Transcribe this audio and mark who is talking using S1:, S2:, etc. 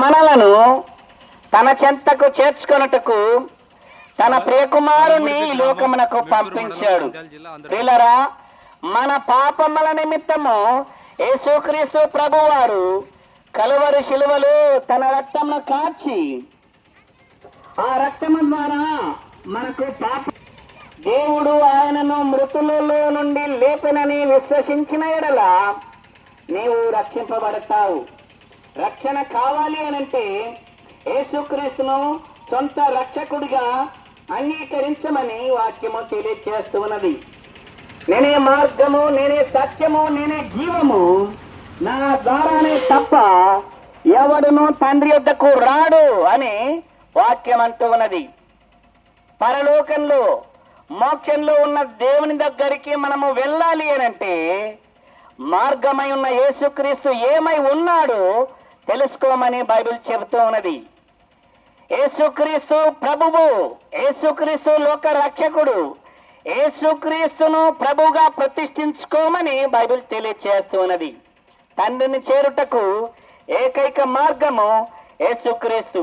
S1: మనలను తన చెంతకు చేర్చుకొనుటకు తన ప్రియకుమారుని ఈ లోకమునకు పంపించాడు. ప్రియులారా, మన పాపముల నిమిత్తము యేసుక్రీస్తు ప్రభువారు కలువరి శిలువలో తన రక్తమును కార్చి ఆ రక్తము ద్వారా మనకు పాప దేవుడు ఆయనను మృతులలో నుండి లేపినని విశ్వసించిన ఎడల నీవు రక్షింపబడతావు. రక్షణ కావాలి అనంటే యేసుక్రీస్తును సొంత రక్షకుడిగా అంగీకరించమని వాక్యము తెలియజేస్తూ ఉన్నది. నేనే మార్గము, నేనే సత్యము, నేనే జీవము, నా ద్వారానే తప్ప ఎవడును తండ్రి యొద్దకు రాడు అని వాక్యం అంటూ ఉన్నది. పరలోకంలో మోక్షంలో ఉన్న దేవుని దగ్గరికి మనము వెళ్ళాలి అనంటే మార్గమై ఉన్న యేసుక్రీస్తు ఏమై ఉన్నాడో తెలుసుకోమని బైబిల్ చెబుతూ ఉన్నది. యేసుక్రీస్తు ప్రభువు, యేసుక్రీస్తు లోక రక్షకుడు, యేసుక్రీస్తును ప్రభువుగా ప్రతిష్ఠించుకోమని బైబిల్ తెలియజేస్తూ ఉన్నది. తండ్రిని చేరుటకు ఏకైక మార్గము యేసుక్రీస్తు.